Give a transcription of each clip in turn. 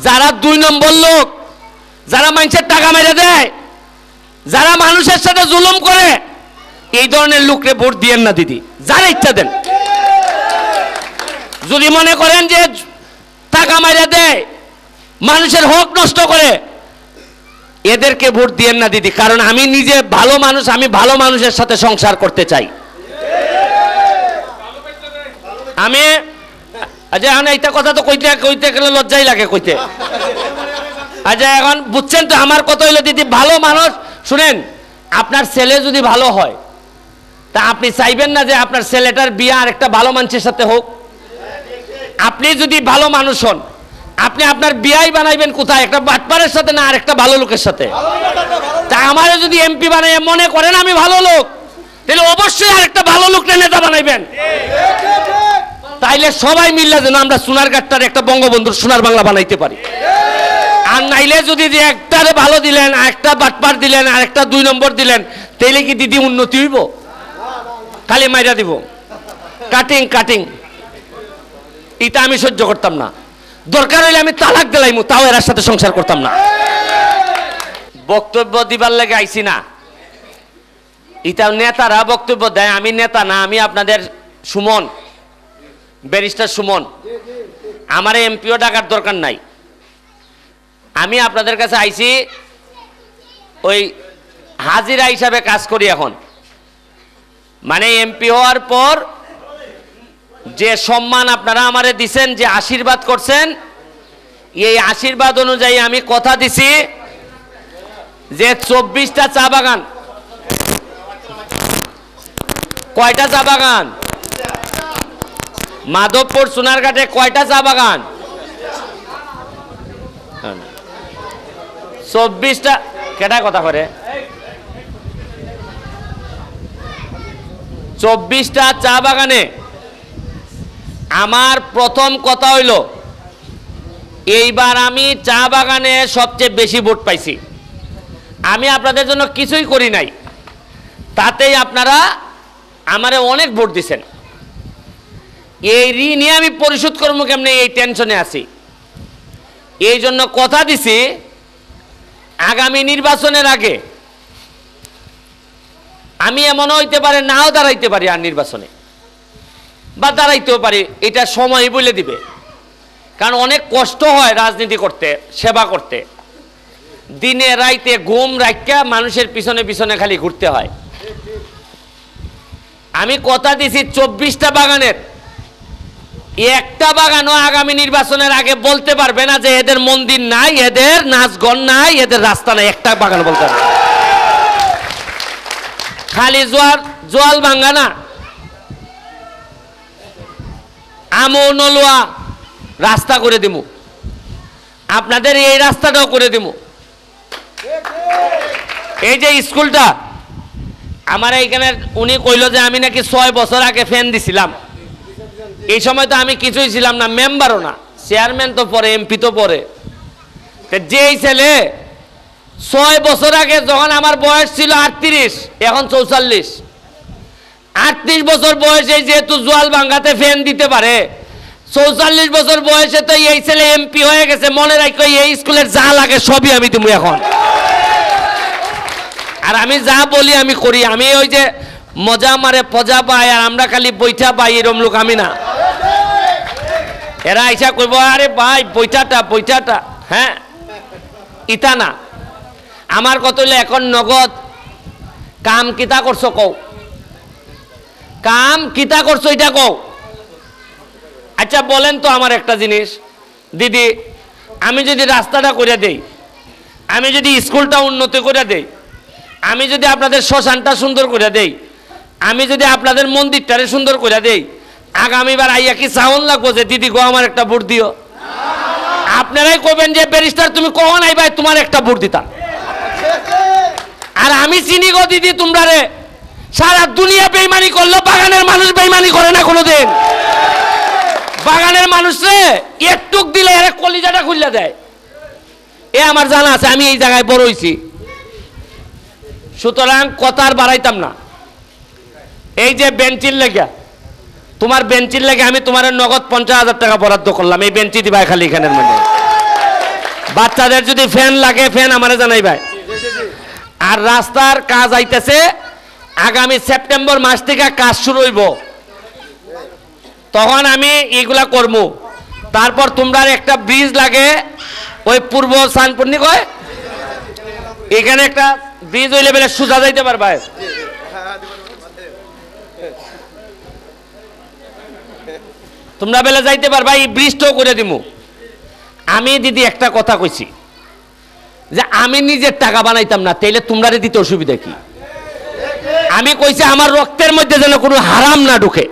যারা 2 নম্বর লোক, যারা মানুষের টাকা মেরে দেয়, যারা মানুষের সাথে জুলুম করে, এই ধরনের লোককে ভোট দিয়েন না দিদি, যারা ইচ্ছা দেন। যদি মনে করেন যে টাকা মেরে দেয়, মানুষের হক নষ্ট করে, এদেরকে ভোট দিয়েন না দিদি। কারণ আমি নিজে ভালো মানুষ, আমি ভালো মানুষের সাথে সংসার করতে চাই। আমি আচ্ছা এখন এইটা কথা তো কইতে কইতে গেলে লজ্জাই লাগে কইতে। আচ্ছা এখন বুঝছেন তো আমার কথা হইলো দিদি, ভালো মানুষ। শুনেন, আপনার ছেলে যদি ভালো হয়, তা আপনি চাইবেন না যে আপনার ছেলেটার বিয়ে আর একটা ভালো মানুষের সাথে হোক? আপনি যদি ভালো মানুষ হন, আপনি আপনার বিয়াই বানাইবেন কোথায়? একটা বাটপারের সাথে না আর একটা ভালো লোকের সাথে? তা আমারে যদি এমপি বানাইয়ে মনে করেন আমি ভালো লোক, তাহলে অবশ্যই আর একটা ভালো লোককে নেতা বানাইবেন। তাইলে সবাই মিললে যেন আমরা সোনারঘাটটার একটা বঙ্গবন্ধুর সোনার বাংলা বানাইতে পারি। আর নাইলে যদি যে একটারে ভালো দিলেন, একটা বাটপার দিলেন, আর একটা 2 নম্বর দিলেন, তাইলে কি দিদি উন্নতি হইব? খালি মাইরা দিব, কাটিং কাটিং। এটা আমি সহ্য করতাম না। দরকার হইলে আমি তালাক দিলাইমু, তাও এর সাথে সংসার করতাম না। বক্তব্য দিবার লাগে আইছি না। এটা নেতারা বক্তব্য দেয়, আমি নেতা না, আমি আপনাদের সুমন, ব্যারিস্টার সুমন। আমার এমপিও ডাকার দরকার নাই। আমি আপনাদের কাছে আইছি ওই হাজিরা হিসাবে কাজ করি এখন। মানে এমপি হওয়ার পর যে সম্মান আপনারা আমারে দিছেন, যে আশীর্বাদ করছেন, এই আশীর্বাদ অনুযায়ী আমি কথা দিছি যে 24টা চা বাগান। কয়টা চা বাগান? মাধবপুর সোনারঘাটে কয়টা চা বাগান? 24টা। কেটা কথা করে? 24টা চা বাগানে আমার প্রথম কথা হইল, এইবার আমি চা বাগানে সবচেয়ে বেশি ভোট পাইছি। আমি আপনাদের জন্য কিছুই করি নাই, তাতেই আপনারা আমারে অনেক ভোট দিছেন। এই ঋণে আমি পরিশোধ করবো কেমনে, এই টেনশনে আছি। এই জন্য কথা দিছি, আগামী নির্বাচনের আগে আমি এমনও হইতে পারে নাও দাঁড়াইতে পারি, আর নির্বাচনে বা দাঁড়াইতেও পারি, এটা সময় বলে দিবে। কারণ অনেক কষ্ট হয় রাজনীতি করতে, সেবা করতে, দিনে রাইতে ঘুম রাখা মানুষের পিছনে পিছনে খালি ঘুরতে হয়। আমি কথা দিছি 24টা বাগানের একটা বাগানও আগামী নির্বাচনের আগে বলতে পারবে না যে এদের মন্দির নাই, এদের নাচগণ নাই, এদের রাস্তা নাই। একটা বাগান বলতে পারবে। খালি জোয়াল ভাঙ্গা না, আমো নলুয়া রাস্তা করে দিব, আপনাদের এই রাস্তাটাও করে দিব। এই যে স্কুলটা আমার এইখানে, উনি কইল যে আমি নাকি 6 বছর আগে ফ্যান দিছিলাম। এই সময় তো আমি কিছুই ছিলাম না, মেম্বারও না, চেয়ারম্যান তো পরে, এমপি তো পরে। যেই ছেলে 6 বছর আগে, যখন আমার বয়স ছিল 38, এখন 44, 38 বছর বয়সে যেহেতু জোয়াল ভাঙ্গাতে ফ্যান দিতে পারে, 44 বছর বয়সে তো এই ছেলে এমপি হয়ে গেছে। মনে রাখো, এই স্কুলের যা লাগে সবই আমি দিব এখন। আর আমি যা বলি আমি করি। আমি ওই যে মজা মারে পজা পাই আর আমরা খালি বৈঠা পাই, এরম লোক আমি না। এরা আইসা কইব আরে ভাই বৈঠাটা, হ্যাঁ, ইটা না। আমার কত হইলে এখন নগদ কাম কিতা করছো কও, কাম কিতা করছো এটা কও। আচ্ছা বলেন তো আমার একটা জিনিস দিদি, আমি যদি রাস্তাটা করে দেই, আমি যদি স্কুলটা উন্নতি করে দেই, আমি যদি আপনাদের শ্মশানটা সুন্দর করে দেই, আমি যদি আপনাদের মন্দিরটারে সুন্দর করে দেই, আগামীবার আইয়া কি চাউন লাগবো যে দিদি গো আমার একটা ভোট দিও? আপনারাই কবেন যে ব্যারিস্টার তুমি কখন আইবাই, তোমার একটা ভোট দিতাম। আর আমি চিনি গো দিদি তোমরা রে, সারা দুনিয়া বেইমানি করলো, বাগানের মানুষ বেইমানি করে না কোনোদিন। বাগানের মানুষ রে একটুক দিলে এর কলিজাটা খুলে দেয়। এ আমার জানা আছে, আমি এই জায়গায় বড় হইছি। সুতরাং কথার বাড়াইতাম না। এই যে বেঞ্চির লেগে, তোমার বেঞ্চির লেগে আমি তোমার নগদ 50,000 টাকা বরাদ্দ করলাম, এই বেঞ্চি দিবা খালি এখানের মধ্যে। বাচ্চাদের যদি ফ্যান লাগে ফ্যান আমারে জানাই ভাই। আর রাস্তার কাজ আইতেছে, আগামী সেপ্টেম্বর মাস থেকে কাজ শুরু হইব, তখন আমি এগুলা করবো। তারপর তোমরা একটা ব্রিজ লাগে ওই পূর্ব সানপুর্নি কয়, এখানে একটা ব্রিজ হইলে বেলে সোজা যাইতে পারবা। তোমরা বেলে যাইতে পারবা, এই ব্রিজটাও করে দিব। আমি দিদি একটা কথা কইছি যে আমি নিজের টাকা বানাইতাম না, তাইলে তোমরা দিতে অসুবিধা কি? আমি কইছি আমার রক্তের মধ্যে যেন কোনো হারাম না ঢুকে,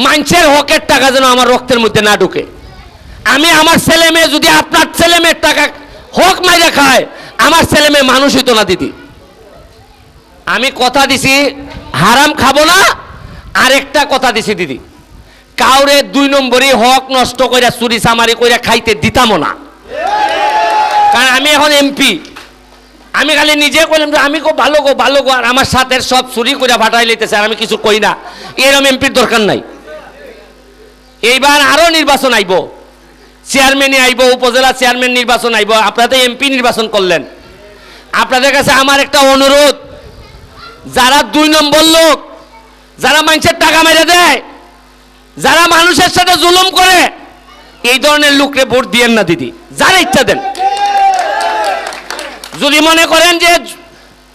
মানুষের হকের টাকা যেন আমার রক্তের মধ্যে না ঢুকে। আমি আমার ছেলে মেয়ে যদি আপনার ছেলে মেয়ের টাকা হক মাইরা খায়, আমার ছেলে মেয়ে মানুষ হইতো না দিদি। আমি কথা দিছি হারাম খাবো না। আরেকটা কথা দিছি দিদি, কাউরে 2 নম্বরই হক নষ্ট করে চুরি চামারি করে খাইতে দিতামও না। কারণ আমি এখন এমপি, আমি খালি নিজে কইলাম যে আমি ভালো গো, আর আমার সাথে সব চুরি করে ফাটাই লইতেছে, আর আমি কিছু কই না। এরকম এমপির দরকার নাই। এইবার আরো নির্বাচন আইব, চেয়ারম্যানই আইব, উপজেলা চেয়ারম্যান নির্বাচন আইব, আপনাদের এমপি নির্বাচন করলেন। আপনাদের কাছে আমার একটা অনুরোধ, যারা 2 নম্বর লোক, যারা মানুষের টাকা মেরে দেয়, যারা মানুষের সাথে জুলুম করে, এই ধরনের লোককে ভোট দিয়েন না দিদি। যারা ইচ্ছা দেন, যদি মনে করেন যে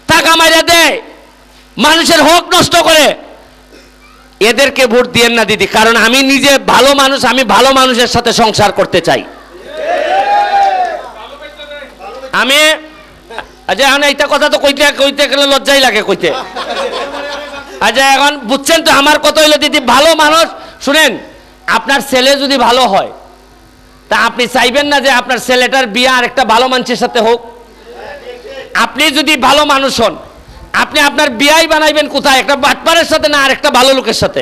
টাকা মেরে দেয়, মানুষের হক নষ্ট করে, এদেরকে ভোট দিয়েন না দিদি। কারণ আমি নিজে ভালো মানুষ, আমি ভালো মানুষের সাথে সংসার করতে চাই। আমি আচ্ছা এখন এইটা কথা তো কইতে গেলে লজ্জাই লাগে কইতে। আচ্ছা এখন বুঝছেন তো আমার কথা হইলো দিদি, ভালো মানুষ। শুনেন, আপনার ছেলে যদি ভালো হয়, তা আপনি চাইবেন না যে আপনার ছেলেটার বিয়ে আর একটা ভালো মানুষের সাথে হোক? আপনি যদি ভালো মানুষ হন, আপনি আপনার বিয়াই বানাইবেন কোথায়? একটা বাটপারের সাথে না আর একটা ভালো লোকের সাথে?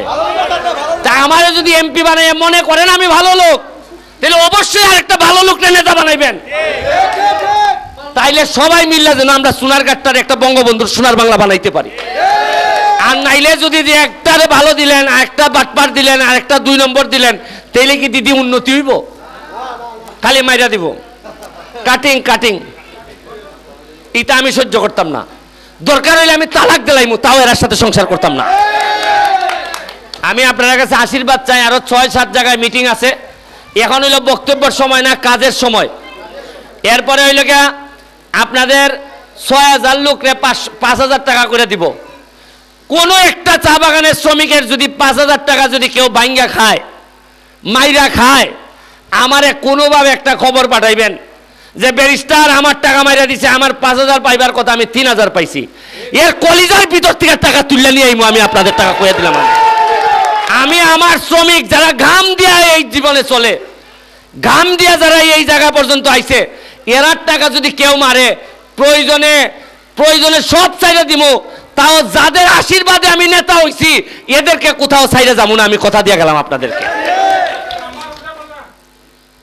তা আমারে যদি এমপি বানাই মনে করেন আমি ভালো লোক, তাহলে অবশ্যই আর একটা ভালো লোককে নেতা বানাইবেন। তাইলে সবাই মিললে যেন আমরা সোনারঘাটটার একটা বঙ্গবন্ধুর সোনার বাংলা বানাইতে পারি। আর নাইলে যদি একটারে ভালো দিলেন, আর একটা বাটপার দিলেন, আর একটা 2 নম্বর দিলেন, তাইলে কি দিদি উন্নতি হইব? খালি মাইরা দিব, কাটিং। এটা আমি সহ্য করতাম না। দরকার হইলে আমি তালাক দিলাইমু, তাও এর সাথে সংসার করতাম না। আমি আপনার কাছে আশীর্বাদ চাই। আরো 6-7 জায়গায় মিটিং আছে। এখন হইল বক্তব্যের সময় না, কাজের সময়। এরপরে হইল গিয়া আপনাদের 6000 লোকরে 5000 টাকা করে দিব। কোন একটা চা বাগানের শ্রমিকের যদি 5000 টাকা যদি কেউ ভাঙ্গা খায়, মাইরা খায়, আমারে কোনোভাবে একটা খবর পাঠাইবেন যে ব্যারিস্টার আমার টাকা মাইরা দিছে, আমার 5000 পাইবার কথা, আমি 3000 পাইছি। এর কলিজার ভিতর থেকে টাকা তুললে নিয়ে আইমু, আমি আপনাদের টাকা কইয়া দিলাম। আমি আমার শ্রমিক যারা ঘাম দিয়া এই জীবনে চলে, ঘাম দিয়া যারা এই জায়গা পর্যন্ত আইছে, এরার টাকা যদি কেউ মারে, প্রয়োজনে সব চাইলে দিব। তাও যাদের আশীর্বাদে আমি নেতা হইছি, এদেরকে কোথাও চাইলে যাবো না, আমি কথা দিয়ে গেলাম আপনাদেরকে।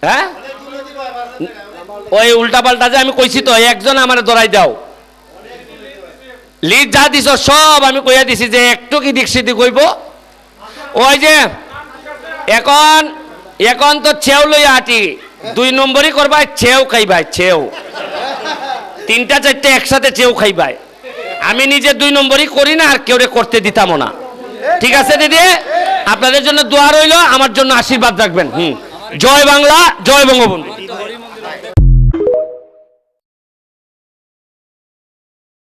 হ্যাঁ, ওই উল্টা পাল্টা যে আমি কইছি তো, একজন আমার ধরাই দাও, লিড যা দিছ সব আমি কইয়া দিছি যে একটু কি দিক সিদ্ধি কইব। ওই যে এখন তো ছেউ লইয়া আটি, 2 নম্বরই করবাই, ছেউ খাইবাই, ছেউ 3-4 একসাথে ছেউ খাইবাই। আমি নিজে 2 নম্বরই করি না, আর কেউ করতে দিতামও না। ঠিক আছে দিদি, আপনাদের জন্য দোয়া রইল, আমার জন্য আশীর্বাদ রাখবেন। জয় বাংলা, জয় বঙ্গবন্ধু।